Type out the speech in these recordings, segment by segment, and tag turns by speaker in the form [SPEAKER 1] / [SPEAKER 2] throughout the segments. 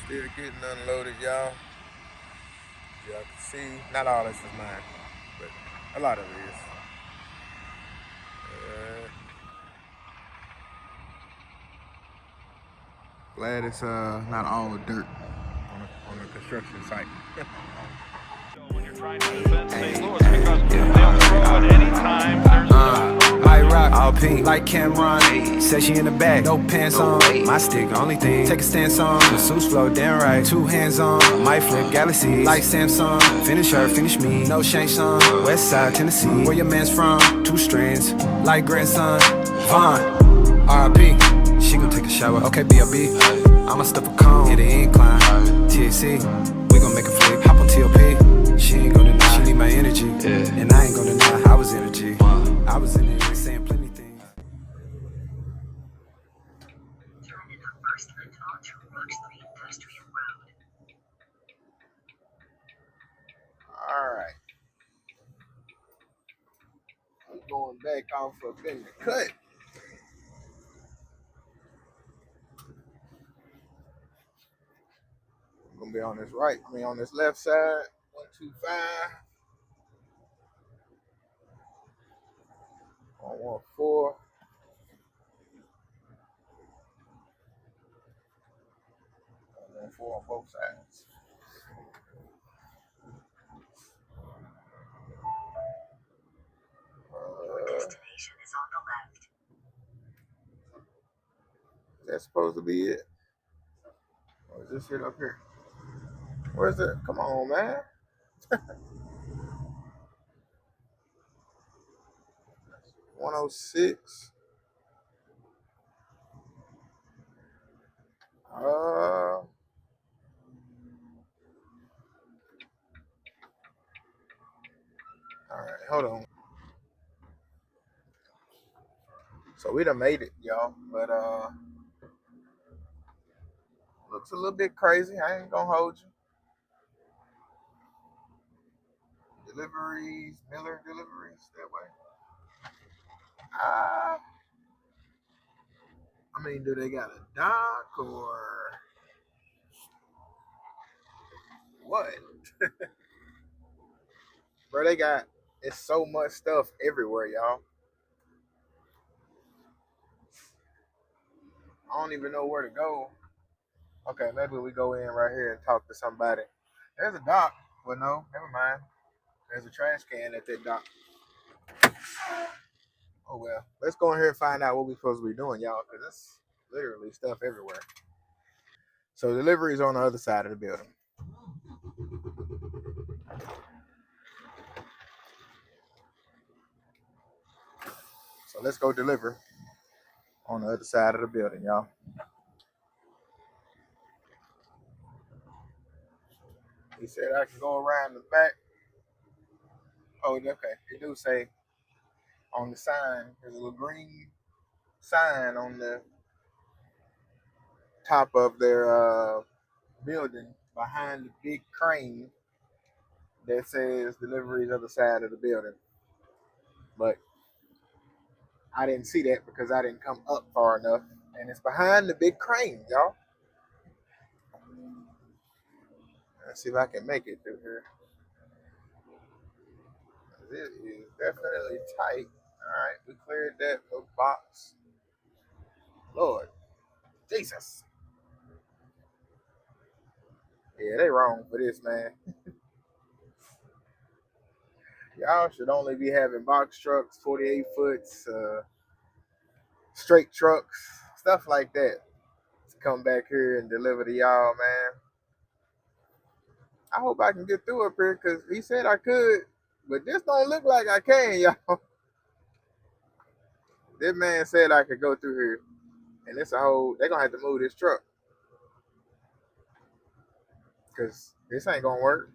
[SPEAKER 1] Still getting unloaded, y'all. Y'all can see, not all this is mine, but a lot of it is. Glad it's not all dirt on a construction site.
[SPEAKER 2] When you're trying to defend St. Louis because they'll throw at any time.
[SPEAKER 3] Light rock, all pink, like Cameron. Said she in the back, no pants on. My stick, only thing, take a stance on. The suits flow damn right, 2 hands on. Might flip galaxies, like Samsung. Finish her, finish me, no shame son. West side, Tennessee, where your man's from. 2 strands, like grandson. Vaughn, R.I.P. She gon' take a shower, okay, B.O.B. I'ma stuff a cone, hit an incline. THC, we gon' make a flip, hop on T.O.P. She ain't gon' deny, she need my energy. And I ain't gon' deny, I was energy. I was in it, saying plenty things.
[SPEAKER 1] All right. I'm going back off up in the cut. I'm gonna be on this right. I mean on this left side. 125. On 14. On 14 on both sides.
[SPEAKER 4] Destination is on the left.
[SPEAKER 1] That's supposed to be it. Or is this shit up here? Where's it? Come on, man. 106. All right, hold on. So we done made it, y'all. But looks a little bit crazy. I ain't gonna hold you. Deliveries, Miller deliveries, that way. I mean, do they got a dock or what? Bro, they got it's so much stuff everywhere, y'all. I don't even know where to go. Okay, maybe we go in right here and talk to somebody. There's a dock. Well, no, never mind. There's a trash can at that dock. Oh well, let's go in here and find out what we're supposed to be doing, y'all, because it's literally stuff everywhere. So delivery is on the other side of the building. So let's go deliver on the other side of the building, y'all. He said I can go around the back. Oh, okay. They do say on the sign, there's a little green sign on the top of their building behind the big crane that says deliveries other side of the building. But I didn't see that because I didn't come up far enough. And it's behind the big crane, y'all. Let's see if I can make it through here. It is definitely tight. All right, we cleared that little box. Lord Jesus. Yeah, they wrong for this, man. Y'all should only be having box trucks, 48 foots, straight trucks, stuff like that. To come back here and deliver to y'all, man. I hope I can get through up here because he said I could, but this don't look like I can, y'all. This man said I could go through here, and it's a whole. They're gonna have to move this truck because this ain't gonna work.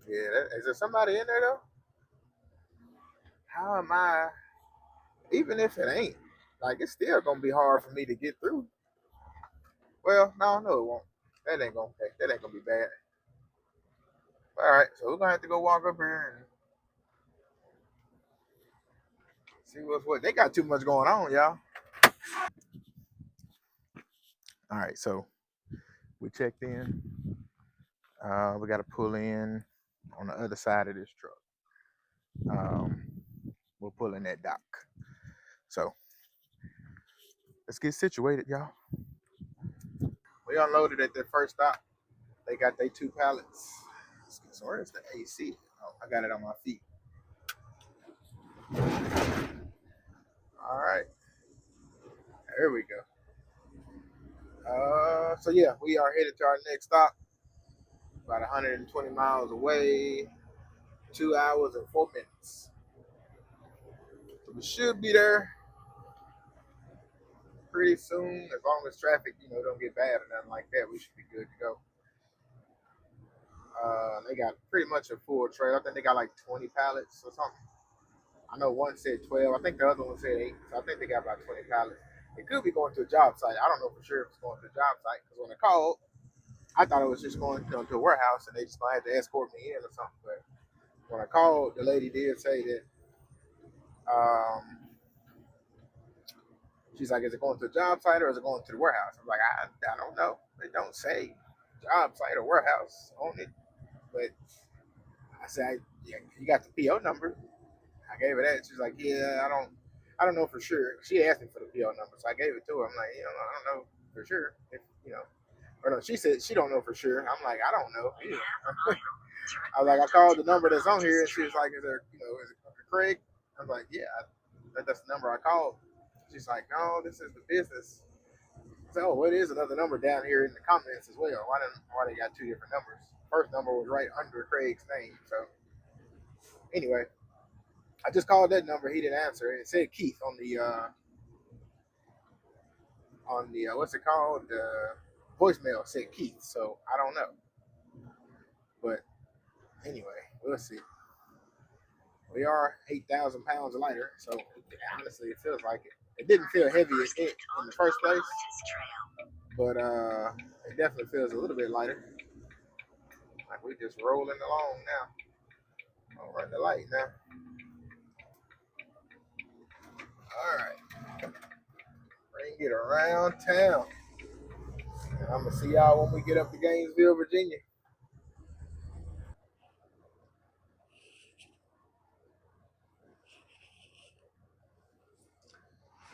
[SPEAKER 1] Yeah, is there somebody in there though? How am I? Even if it ain't, like it's still gonna be hard for me to get through. Well, no, it won't. That ain't gonna be bad. All right, so we're gonna have to go walk up here and See what's what. They got too much going on, y'all. All right, so we checked in. We got to pull in on the other side of this truck. We'll pull in that dock. So let's get situated, y'all. We unloaded at the first stop. They got their 2 pallets. So where's the AC? Oh, I got it on my feet. All right. There we go. So yeah, we are headed to our next stop. About 120 miles away. 2 hours and 4 minutes. So we should be there pretty soon. As long as traffic, don't get bad or nothing like that, we should be good to go. They got pretty much a full trailer. I think they got like 20 pallets or something. I know one said 12. I think the other one said 8. So I think they got about 20 pallets. It could be going to a job site. I don't know for sure if it's going to a job site because when I called, I thought it was just going to a warehouse and they just gonna have to escort me in or something. But when I called, the lady did say that she's like, "Is it going to a job site or is it going to the warehouse?" I'm like, I don't know. They don't say job site or warehouse on it. But I said, yeah, "You got the PO number?" I gave her that. She's like, "Yeah, I don't know for sure." She asked me for the PO number, so I gave it to her. I'm like, I don't know for sure if or no, she said she don't know for sure. I'm like, I don't know. Yeah. I was like, I called the number that's on here, and she was like, is it Craig? I was like, yeah, that's the number I called. She's like, no, this is the business. So, what is another number down here in the comments as well? Why they got 2 different numbers? First number was right under Craig's name. So, anyway, I just called that number. He didn't answer. It said Keith on the what's it called? The voicemail said Keith. So I don't know. But anyway, we'll see. We are 8,000 pounds lighter, so honestly, it feels like it. It didn't feel heavy in the first place, but it definitely feels a little bit lighter. Like we just rolling along now. I'll run the light now. All right, bring it around town. And I'm gonna see y'all when we get up to Gainesville, Virginia.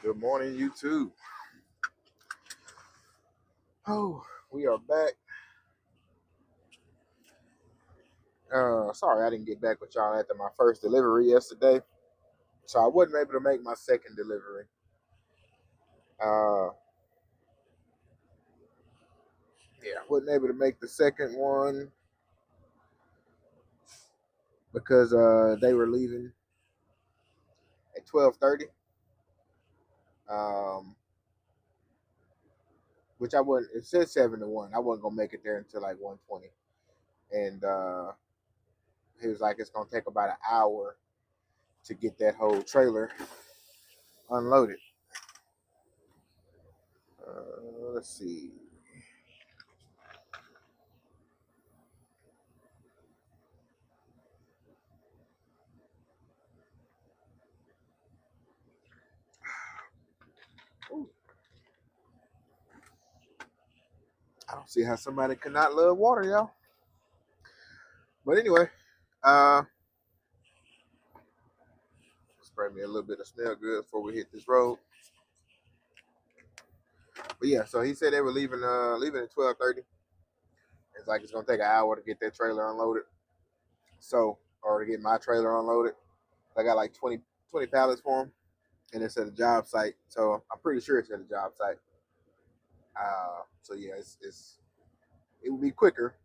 [SPEAKER 1] Good morning, YouTube. Oh, we are back. Sorry I didn't get back with y'all after my first delivery yesterday. So I wasn't able to make my second delivery. Yeah, I wasn't able to make the second one because they were leaving at 12:30. Which I wouldn't. It said 7 to 1. I wasn't gonna make it there until like 1:20, and he was like, it's gonna take about an hour to get that whole trailer unloaded. Let's see. Ooh. I don't see how somebody cannot love water, y'all. But anyway, spray me a little bit of smell good before we hit this road. But yeah, so he said they were leaving at 12:30. It's like it's gonna take an hour to get that trailer unloaded. So, or to get my trailer unloaded. I got like 20 pallets for them, and it's at a job site. So I'm pretty sure it's at a job site. So yeah, it would be quicker,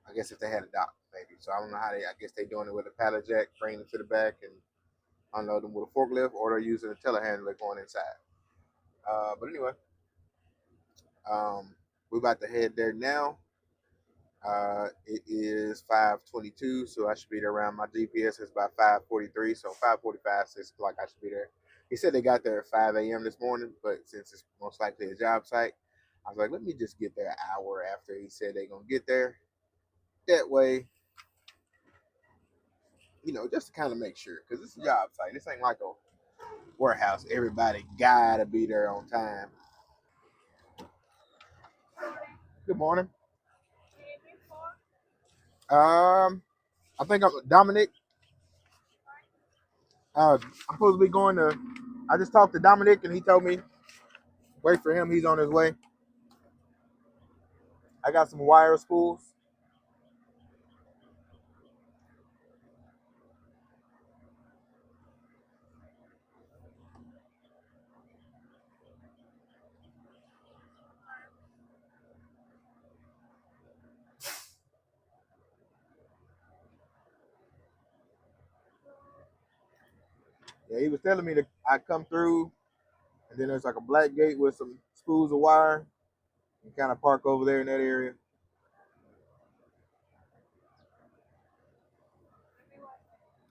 [SPEAKER 1] I guess, if they had a dock maybe. So I don't know how I guess they're doing it with a pallet jack, bringing it to the back and unload them with a forklift, or they're using a telehandler going inside. But anyway, we're about to head there now. It is 5:22, so I should be there around. My GPS is about 5:43, so 5:45 says like I should be there. He said they got there at 5 a.m. this morning, but since it's most likely a job site, I was like, let me just get there an hour after he said they're gonna get there. That way, You know, just to kind of make sure, because it's a job site. This ain't like a warehouse. Everybody gotta be there on time. Good morning. I think I'm Dominic. I'm supposed to be going to. I just talked to Dominic and he told me wait for him. He's on his way. I got some wire spools. Yeah, he was telling me that I come through, and then there's like a black gate with some spools of wire, and kind of park over there in that area.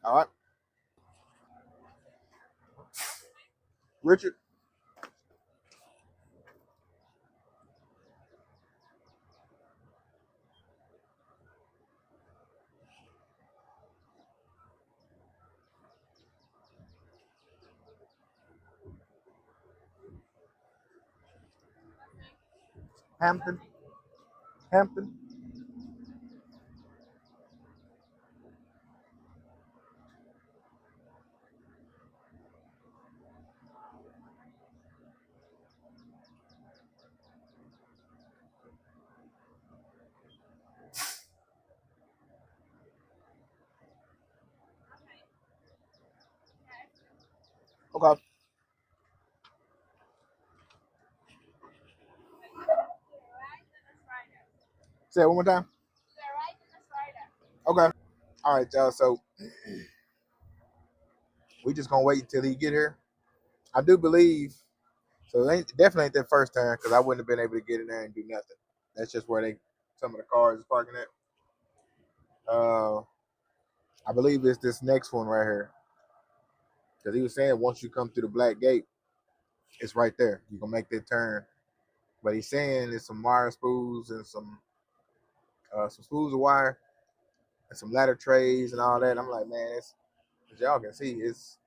[SPEAKER 1] All right, Richard. Hampton. Hampton. Okay. Say it one more time. Okay. All right, y'all. So we just gonna wait until he get here. I do believe so. It ain't definitely ain't that first time because I wouldn't have been able to get in there and do nothing. That's just where they some of the cars is parking at. I believe it's this next one right here because he was saying once you come through the black gate, it's right there. You can make that turn. But he's saying there's some wire spools and some spools of wire and some ladder trays and all that. I'm like, man, it's as y'all can see, it's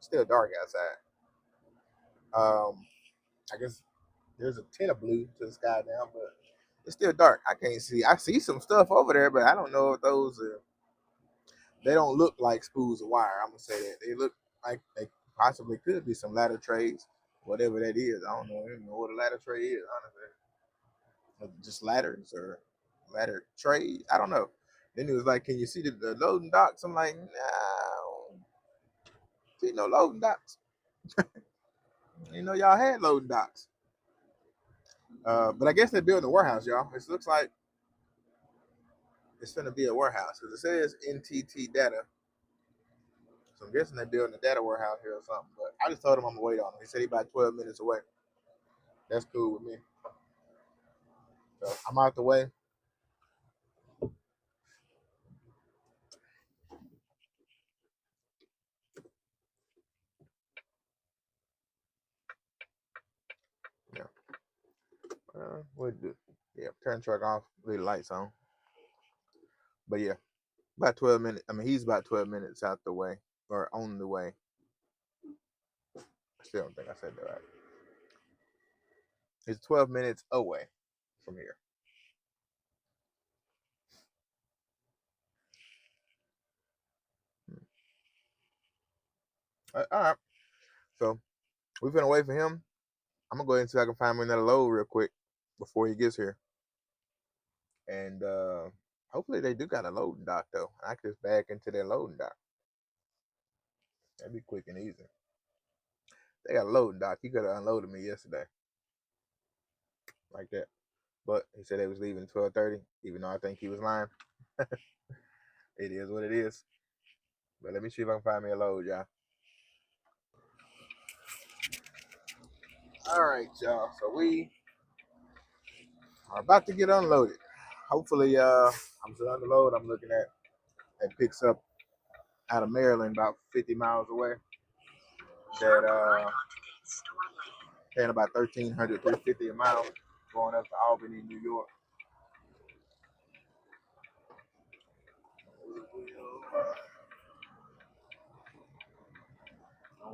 [SPEAKER 1] still dark outside. I guess there's a tint of blue to the sky now, but it's still dark. I can't see. I see some stuff over there, but I don't know if those are. They don't look like spools of wire. I'm gonna say that they look like they possibly could be some ladder trays, whatever that is. I don't know. I don't know what a ladder tray is, honestly. Just ladders or ladder trays. I don't know. Then he was like, "Can you see the loading docks?" I'm like, "No, see no loading docks. You know, y'all had loading docks." But I guess they're building a warehouse, y'all. It looks like it's going to be a warehouse because it says NTT data. So I'm guessing they're building a data warehouse here or something. But I just told him I'm going to wait on him. He said he's about 12 minutes away. That's cool with me. So I'm out the way. Yeah. What do? Yeah, turn the truck off, leave the lights on. But yeah, about 12 minutes. I mean, he's about 12 minutes out the way or on the way. I still don't think I said that right. He's 12 minutes away from here. All right. So we're going to wait for him. I'm going to go ahead and see if I can find me another load real quick before he gets here. And hopefully they do got a loading dock, though. I can just back into their loading dock. That'd be quick and easy. They got a loading dock. He could have unloaded me yesterday. Like that. But he said they was leaving 12:30, even though I think he was lying. It is what it is. But let me see if I can find me a load, y'all. All right, y'all. So we are about to get unloaded. Hopefully, I'm still on the load I'm looking at. It picks up out of Maryland, about 50 miles away. That paying about 1,300, 350 a mile, going up to Albany, New York.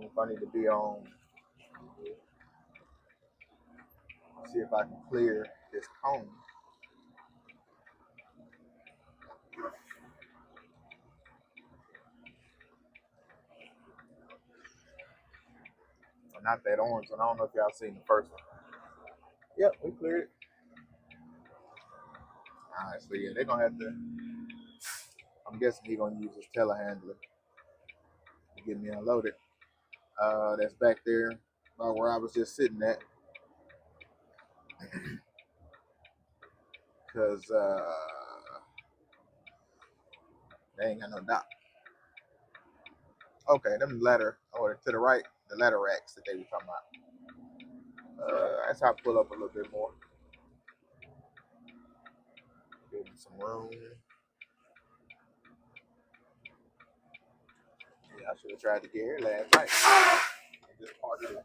[SPEAKER 1] If I need to be on, see if I can clear this cone. Not that orange one. I don't know if y'all seen the first one. Yep, we cleared it. Alright, so yeah, they're gonna have to. I'm guessing he's gonna use his telehandler to get me unloaded. That's back there by where I was just sitting at. Cause they ain't got no dock. Okay, them ladder or to the right, the ladder racks that they were talking about. That's how I pull up a little bit more. Give me some room. Yeah, I should have tried to get here last night. Just parked it.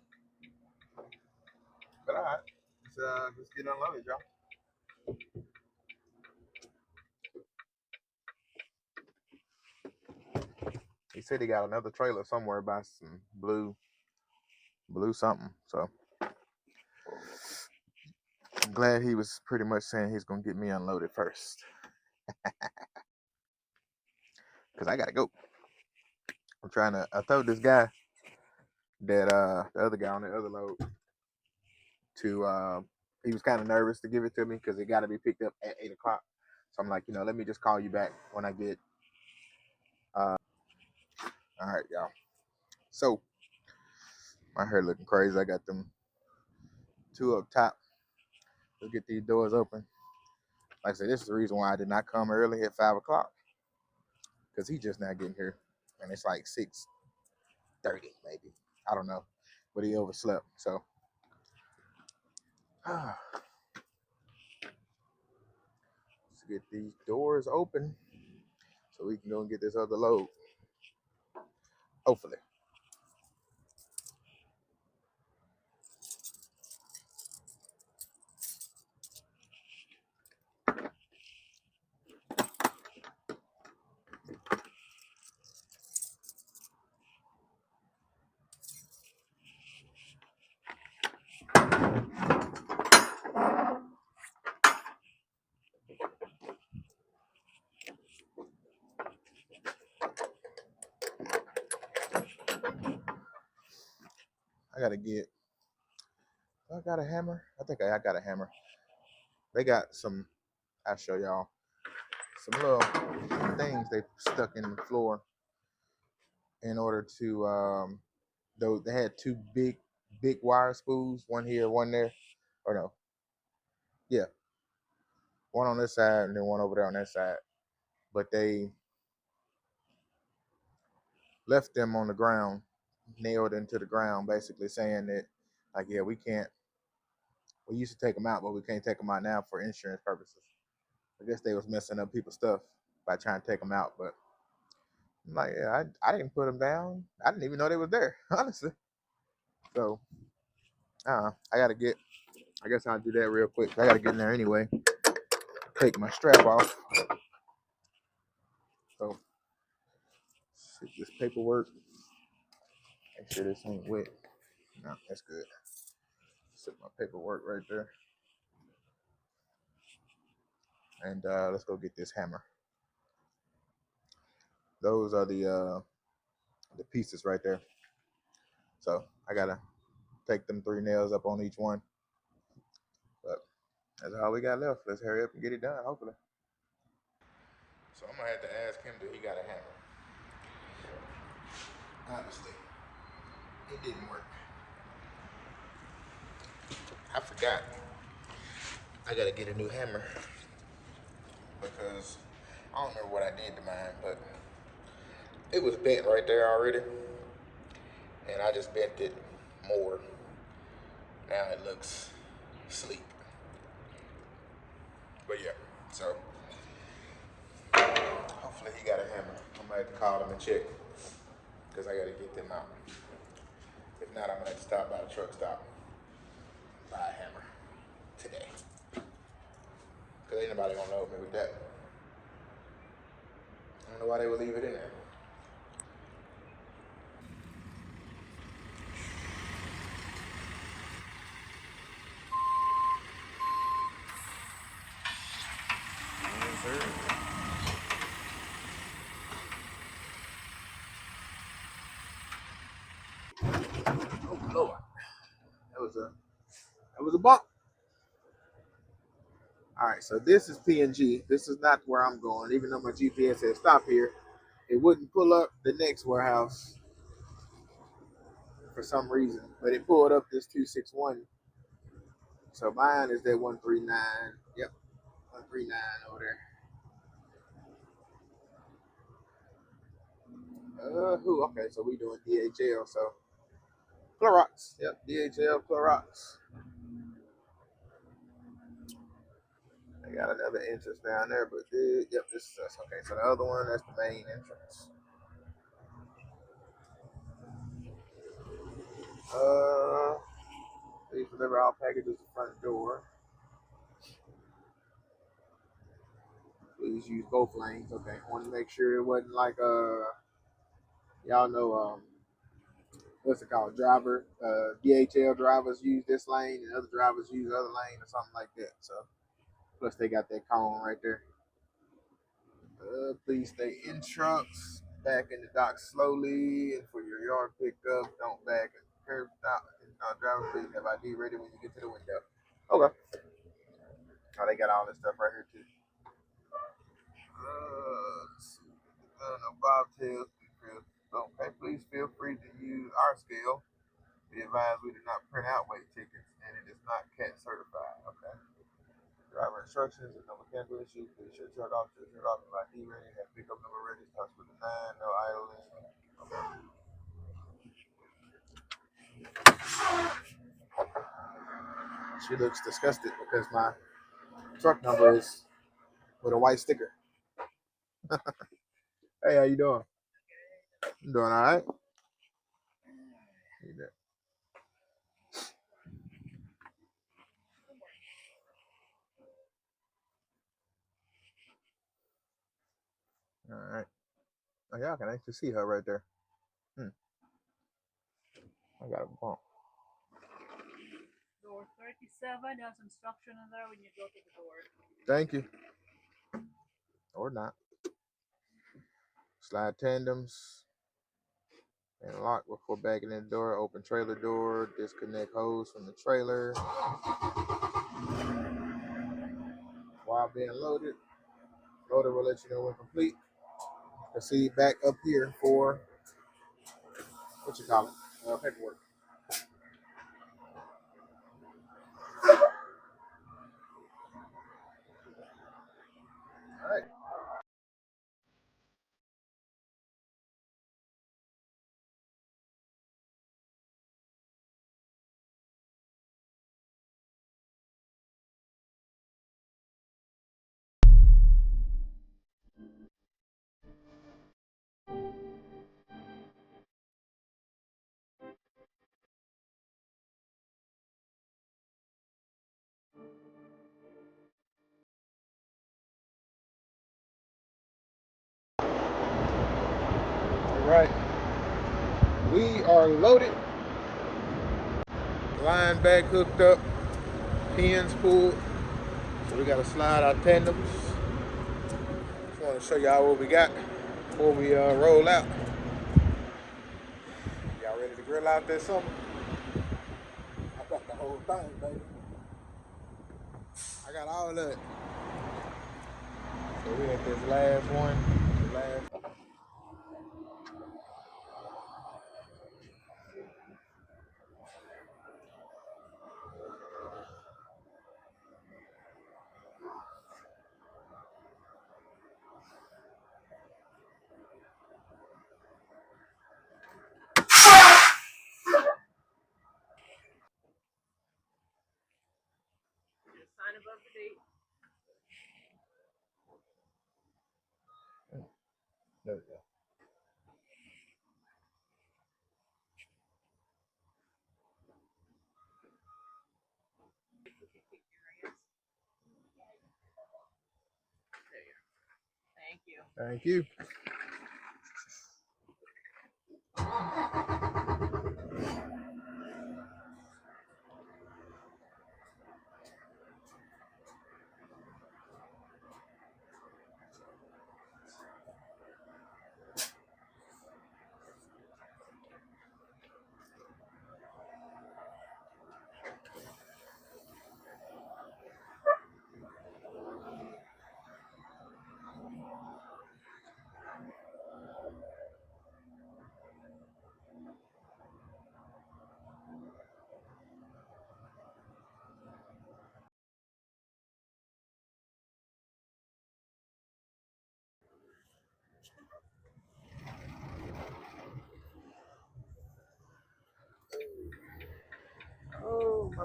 [SPEAKER 1] But alright, let's get unloaded, y'all. He said he got another trailer somewhere by some blue something. So I'm glad he was pretty much saying he's gonna get me unloaded first. Cause I gotta go. I told this guy that the other guy on the other load to he was kind of nervous to give it to me because it gotta be picked up at 8 o'clock. So I'm like, let me just call you back when I get all right, y'all. So my hair looking crazy. I got them two up top. Let's get these doors open. Like I said, this is the reason why I did not come early at 5 o'clock. Because he just not getting here. And it's like 6:30 maybe. I don't know. But he overslept. So let's get these doors open so we can go and get this other load. Hopefully. I got a hammer. I think I got a hammer. They got some, I'll show y'all, some little things they stuck in the floor in order to, though they had two big wire spools, one here, one there. Or no. Yeah. One on this side and then one over there on that side. But they left them on the ground, nailed into the ground, basically saying that, like, yeah, we used to take them out, but we can't take them out now for insurance purposes. I guess they was messing up people's stuff by trying to take them out, but I'm like, yeah, I didn't put them down. I didn't even know they was there, honestly. So, I guess I'll do that real quick. I gotta get in there anyway. Take my strap off. So, see this paperwork. Make sure this ain't wet. No, that's good. Set my paperwork right there. And let's go get this hammer. Those are the pieces right there. So I gotta take them 3 nails up on each one. But that's all we got left. Let's hurry up and get it done, hopefully. So I'm gonna have to ask him if he got a hammer. Honestly, it didn't work. I forgot. I gotta get a new hammer because I don't remember what I did to mine, but it was bent right there already, and I just bent it more. Now it looks sleek. But yeah, so hopefully he got a hammer. I might have to call him and check because I gotta get them out. If not, I'm gonna have to stop by the truck stop, buy a hammer today. Cause ain't nobody gonna know me with that. I don't know why they would leave it in there. sir. Oh Lord, that was a bump. All right, so this is PNG. This is not where I'm going. Even though my GPS said stop here, it wouldn't pull up the next warehouse for some reason, but it pulled up this 261. So mine is that 139. Yep, 139 over there. Who? Okay, so we doing DHL. So Clorox. Yep, DHL Clorox. I got another entrance down there, but yep, this is us. Okay, so the other one, that's the main entrance. Please deliver all packages at the front door. Please use both lanes. Okay, I want to make sure it wasn't like y'all know what's it called? DHL drivers use this lane and other drivers use the other lane or something like that. So plus they got that cone right there. Please stay in trucks, back in the dock slowly, and for your yard pickup, don't back and curb stop. Driver, please have ID ready when you get to the window. Okay. Oh, they got all this stuff right here too. Bobtails. Okay, please feel free to use our scale. Be advised we do not print out weight tickets, and it is not CAT certified. Okay. Driver instructions and no mechanical issues. Please shut your off. Shut your off. ID ready. Have pickup number ready. Starts with the 9. No idling. Okay. She looks disgusted because my truck number is with a white sticker. Hey, how you doing? I'm doing all right. All right. Oh, y'all can actually see her right there. I got a bump.
[SPEAKER 5] Door 37 has instruction in there when you go to the door.
[SPEAKER 1] Thank you. Or not. Slide tandems and lock before backing in the door. Open trailer door. Disconnect hose from the trailer while being loaded. Loader will let you know when complete. Proceed back up here for what you call it, paperwork. All right. All right. We are loaded. Line back hooked up. Pins pulled. So we got to slide our tandems. Just want to show y'all what we got before we roll out. Y'all ready to grill out this summer? I got the whole thing, baby. I got all of it. So we at this last one. The last.
[SPEAKER 5] Sign above the date.
[SPEAKER 1] There we go.
[SPEAKER 5] Thank you.
[SPEAKER 1] Thank you.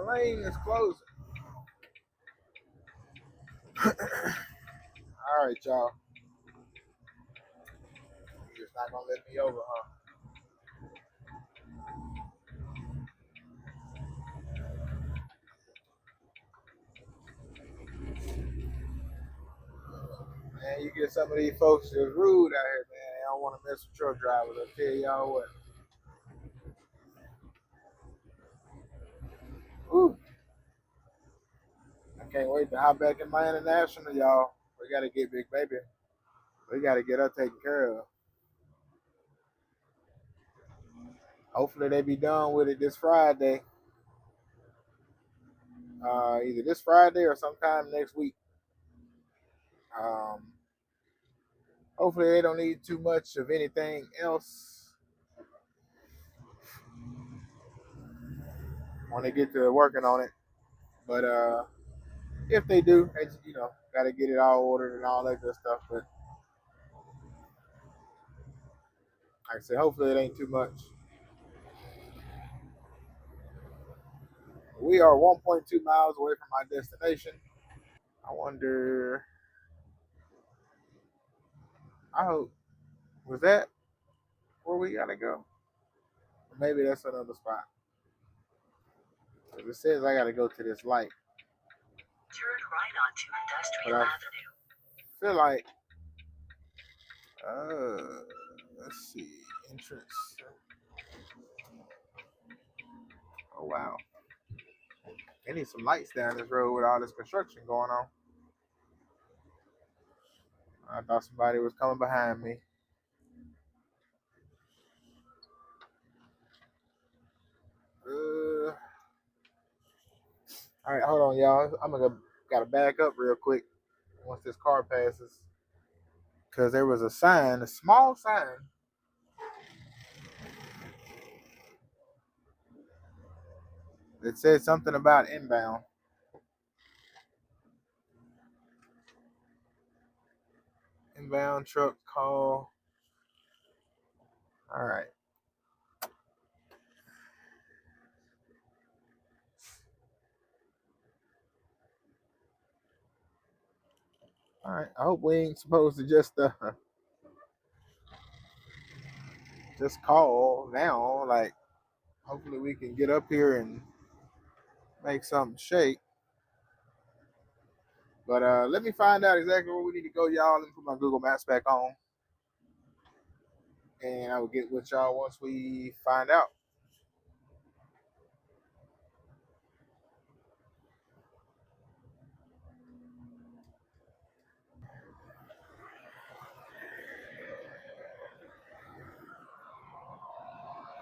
[SPEAKER 1] My lane is closing. All right, y'all. You're just not gonna let me over, huh? Man, you get some of these folks just rude out here, man. They don't want to mess with truck drivers. I tell y'all what. Whew. I can't wait to hop back in my international, y'all. We gotta get Big Baby. We gotta get her taken care of. Hopefully they be done with it this Friday. Either this Friday or sometime next week. Um, hopefully they don't need too much of anything else when they get to working on it. But if they do, they just, gotta get it all ordered and all that good stuff. But like I said, hopefully it ain't too much. We are 1.2 miles away from my destination. I wonder. I hope was that where we gotta go? Or maybe that's another spot. It says I gotta go to this light.
[SPEAKER 4] Turn right onto
[SPEAKER 1] But
[SPEAKER 4] Industrial
[SPEAKER 1] I
[SPEAKER 4] Avenue.
[SPEAKER 1] feel like let's see. Entrance. Oh wow. They need some lights down this road with all this construction going on. I thought somebody was coming behind me. All right, hold on, y'all. Gotta back up real quick once this car passes, because there was a sign, a small sign. It said something about inbound. Inbound truck call. All right. All right. I hope we ain't supposed to just call now. Like, hopefully we can get up here and make something shake. But let me find out exactly where we need to go, y'all. Let me put my Google Maps back on, and I will get with y'all once we find out.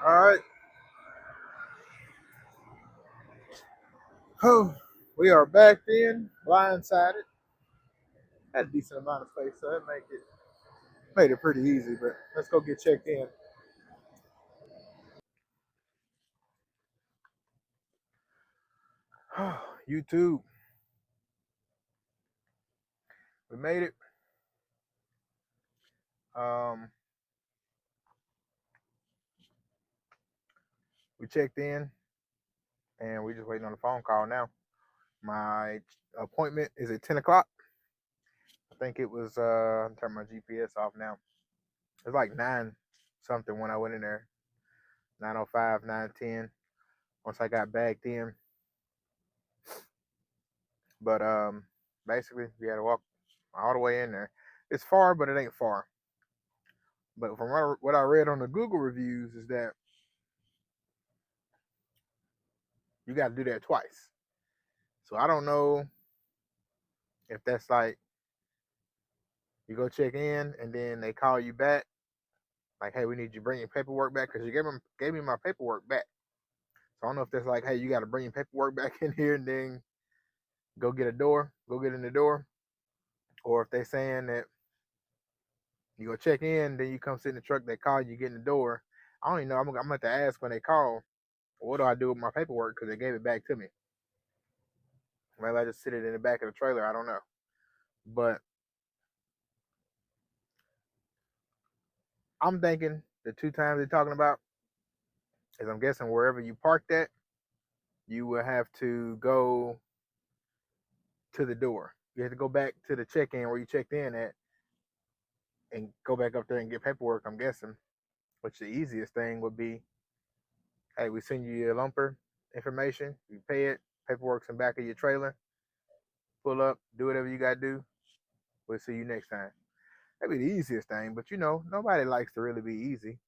[SPEAKER 1] All right. Oh, we are back in, blindsided. Had a decent amount of space, so it made it pretty easy. But let's go get checked in. YouTube, we made it. Um, we checked in, and we just waiting on the phone call now. My appointment is at 10 o'clock. I think it was. Turn my GPS off now. It's like 9 something when I went in there. 9:05, 9:10. Once I got bagged in, but basically we had to walk all the way in there. It's far, but it ain't far. But from what I read on the Google reviews is that you got to do that twice. So I don't know if that's like you go check in and then they call you back, like, hey, we need you to bring your paperwork back, because you gave me my paperwork back. So I don't know if that's like, hey, you got to bring your paperwork back in here and then go get in the door, or if they saying that you go check in, then you come sit in the truck, they call you, get in the door. I don't even know. I'm gonna have to ask when they call, what do I do with my paperwork, because they gave it back to me. Maybe I just sit it in the back of the trailer. I don't know. But I'm thinking the 2 times they're talking about is, I'm guessing, wherever you parked at, you will have to go to the door. You have to go back to the check-in where you checked in at and go back up there and get paperwork, I'm guessing. Which the easiest thing would be, hey, we send you your lumper information, you pay it, paperwork's in the back of your trailer, pull up, do whatever you gotta do. We'll see you next time. That'd be the easiest thing, but you know, nobody likes to really be easy.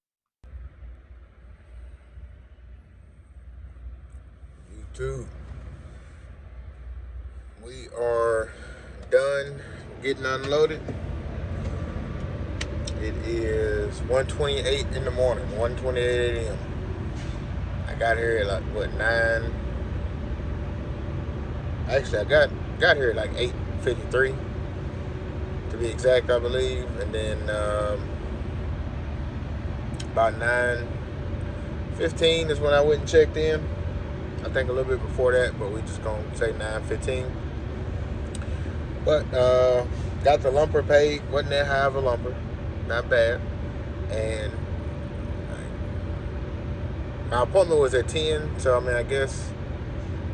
[SPEAKER 1] YouTube, we are done getting unloaded. It is 1:28 in the morning, 1:28 a.m. I got here at like what 9. Actually, I got here at like 8:53 to be exact, I believe, and then about 9:15 is when I went and checked in. I think a little bit before that, but we just gonna say 9:15. But got the lumper paid. Wasn't that high of a lumper? Not bad. And my appointment was at 10, so I mean, I guess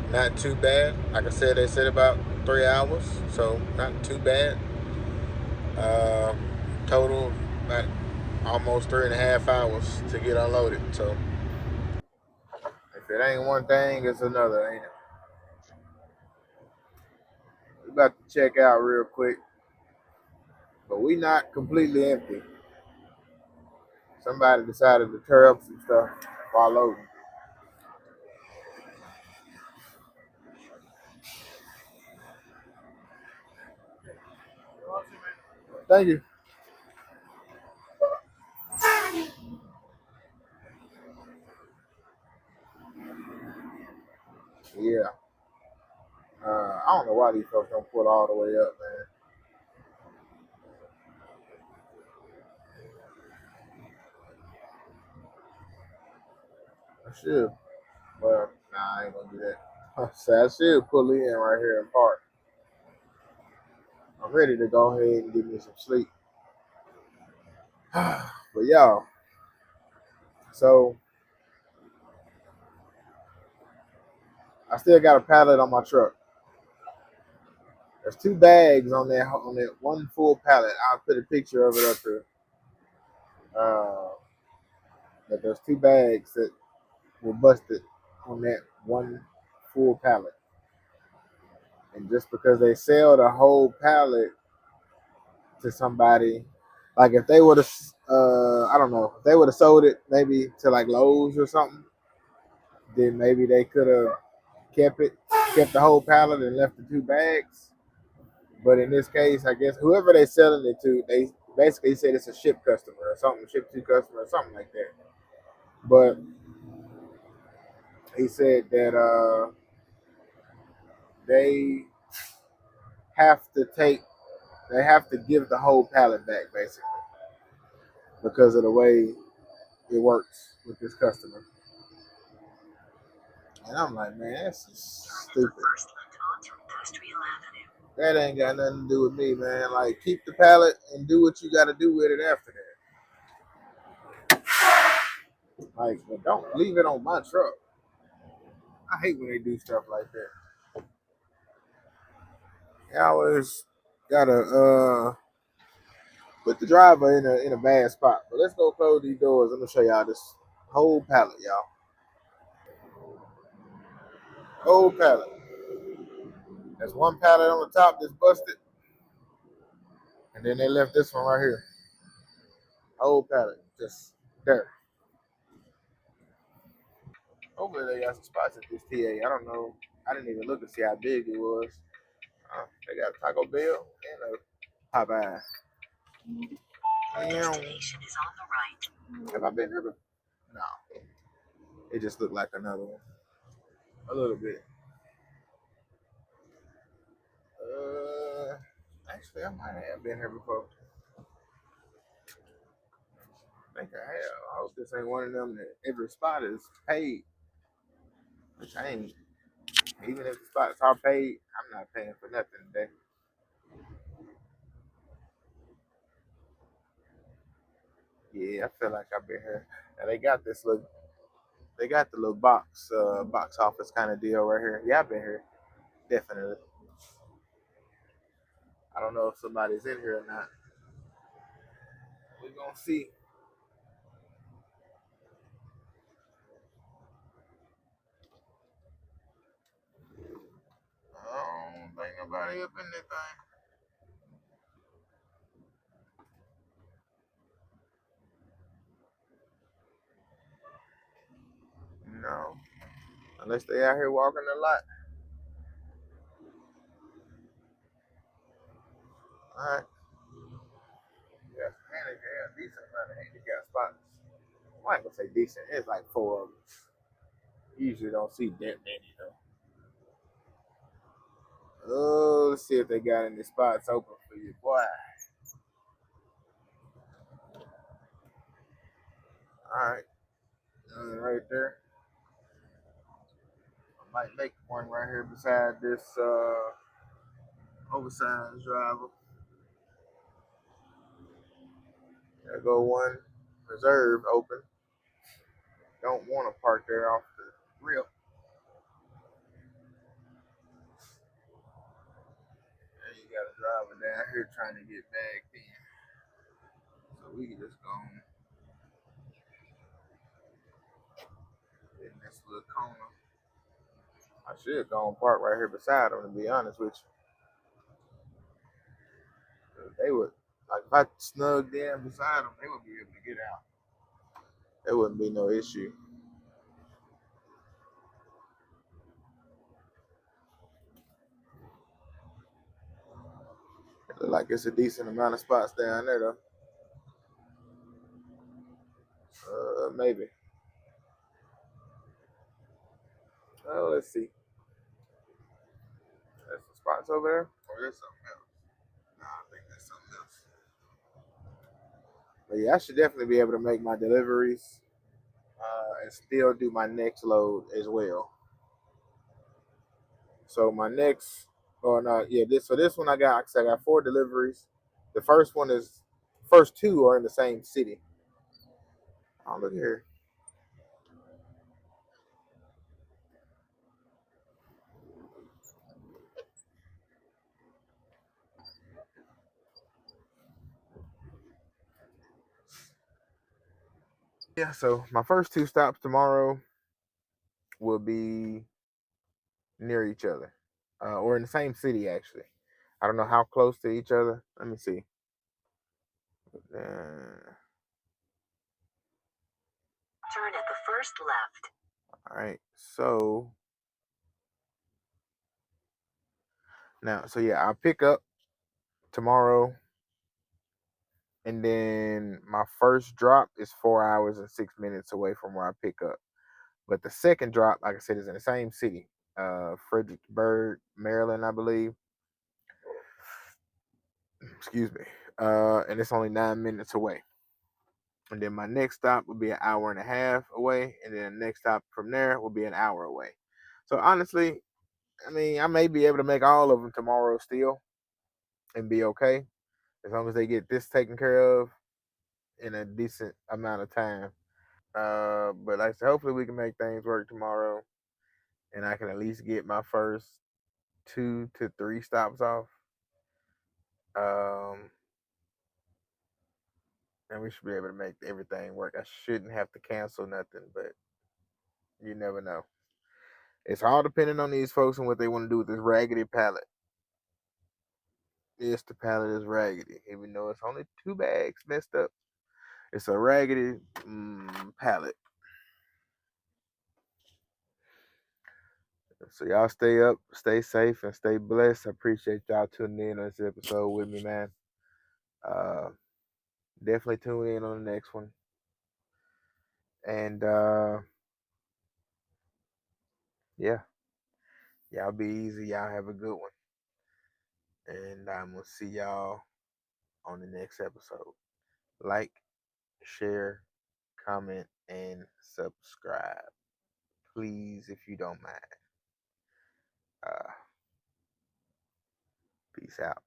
[SPEAKER 1] not too bad. Like I said, they said about 3 hours, so not too bad. Total about almost 3.5 hours to get unloaded. So if it ain't one thing, it's another, ain't it? We about to check out real quick, but we not completely empty. Somebody decided to tear up some stuff while loading. Thank you. Yeah. I don't know why these folks don't pull all the way up, man. I should. Well, nah, I ain't gonna do that. I should pull in right here and park. I'm ready to go ahead and get me some sleep. But y'all, so I still got a pallet on my truck. There's 2 bags on that one full pallet. I'll put a picture of it up there. But there's 2 bags that were busted on that one full pallet. And just because they sell the whole pallet to somebody, like if they would have, I don't know, if they would have sold it maybe to like Lowe's or something, then maybe they could have kept the whole pallet and left the 2 bags. But in this case, I guess whoever they selling it to, they basically said it's a ship customer or something, ship to customer or something like that. But he said that they have to take, they have to give the whole pallet back basically because of the way it works with this customer. And I'm like, man, that's just stupid. That ain't got nothing to do with me, man. Like, keep the pallet and do what you got to do with it after that. Like, but don't leave it on my truck. I hate when they do stuff like that. They always gotta put the driver in a bad spot. But let's go close these doors. I'm gonna show y'all this whole pallet, y'all. Whole pallet. There's one pallet on the top that's busted, and then they left this one right here. Whole pallet, just there. Hopefully they got some spots at this TA. I don't know. I didn't even look to see how big it was. They got Taco Bell and a Popeye.
[SPEAKER 4] Destination is on the right.
[SPEAKER 1] Have I been here before? No. It just looked like another one. A little bit. Actually, I might have been here before. I think I have. I hope this ain't one of them that every spot is paid. Which I ain't. Even if the spots are paid, I'm not paying for nothing today. Yeah, I feel like I've been here. Now they got this look. They got the little box office kind of deal right here. Yeah, I've been here. Definitely. I don't know if somebody's in here or not. We're gonna see. I don't think nobody up in that thing. No. Unless they out here walking a lot. Alright. Yeah, handicap, decent amount of handicap spots. Well, I ain't gonna say decent. It's like 4 of them. You usually don't see that many though. Oh, let's see if they got any spots open for you, boy. Alright. Right there. I might make one right here beside this oversized driver. There go one reserve open. Don't want to park there off the rip. And you got a driver down here trying to get back in. So we can just go in this little corner. I should go and park right here beside them, to be honest with you. They would, like, if I snugged in beside them, they would be able to get out. There wouldn't be no issue. It look like it's a decent amount of spots down there, though. Maybe. Oh, let's see. There's some spots over there. Or there's something else. Nah, I think that's something else. But yeah, I should definitely be able to make my deliveries and still do my next load as well. So my next, or no, yeah, this one I got. Like I said, I got 4 deliveries. The first 2 are in the same city. Oh, look here. Yeah, so my first 2 stops tomorrow will be near each other, or in the same city actually. I don't know how close to each other. Let me see.
[SPEAKER 4] Turn at the first left.
[SPEAKER 1] All right, so now, so yeah, I'll pick up tomorrow, and then my first drop is 4 hours and 6 minutes away from where I pick up. But the second drop, like I said, is in the same city, Fredericksburg, Maryland, I believe. Excuse me. And it's only 9 minutes away. And then my next stop will be an hour and a half away, and then the next stop from there will be an hour away. So honestly, I mean, I may be able to make all of them tomorrow still, and be okay as long as they get this taken care of in a decent amount of time. But like I said, hopefully we can make things work tomorrow, and I can at least get my first 2 to 3 stops off. Um, and we should be able to make everything work. I shouldn't have to cancel nothing, but you never know. It's all depending on these folks and what they want to do with this raggedy pallet. Yes, the pallet is raggedy, even though it's only 2 bags messed up. It's a raggedy pallet. So y'all stay up, stay safe, and stay blessed. I appreciate y'all tuning in on this episode with me, man. Definitely tune in on the next one. And yeah, y'all be easy. Y'all have a good one. And I'm gonna see y'all on the next episode. Like, share, comment, and subscribe. Please, if you don't mind. Peace out.